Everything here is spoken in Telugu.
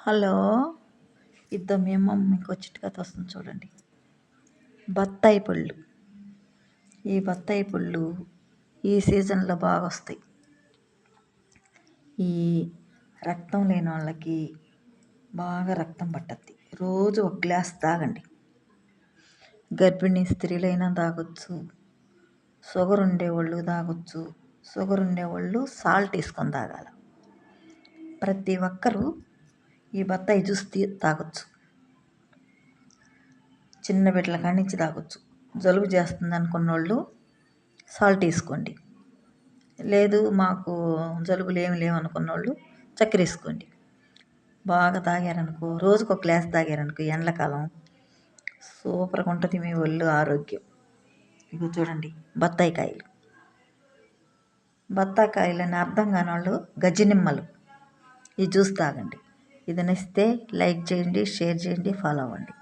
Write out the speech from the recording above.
హలో, ఇద్దో మేము మీకు చిట్కా వస్తుంది చూడండి. బత్తాయి పళ్ళు. ఈ బత్తాయి పళ్ళు ఈ సీజన్లో బాగా వస్తాయి. ఈ రక్తం లేని వాళ్ళకి బాగా రక్తం పట్టద్ది. రోజు ఒక గ్లాస్ తాగండి. గర్భిణీ స్త్రీలైనా తాగొచ్చు, షుగర్ ఉండేవాళ్ళు తాగొచ్చు. షుగర్ ఉండేవాళ్ళు సాల్ట్ వేసుకొని తాగాలి. ప్రతి ఒక్కరూ ఈ బత్తాయి జ్యూస్ తాగొచ్చు. చిన్న బిడ్డల కాడి నుంచి తాగొచ్చు. జలుబు చేస్తుంది అనుకున్న వాళ్ళు సాల్ట్ వేసుకోండి. లేదు మాకు జలుబులు ఏమి లేవనుకున్న వాళ్ళు చక్కెర వేసుకోండి. బాగా తాగారనుకో, రోజుకు ఒక గ్లాస్ తాగారనుకో, ఎండాకాలం సూపర్గా ఉంటుంది మీ ఒళ్ళు ఆరోగ్యం. ఇవి చూడండి, బత్తాయి కాయలు. బత్తాయి కాయలని అర్థం కాని వాళ్ళు గజ్జి నిమ్మలు. ఈ జ్యూస్ తాగండి. ఇది నచ్చితే లైక్ చేయండి, షేర్ చేయండి, ఫాలో అవ్వండి.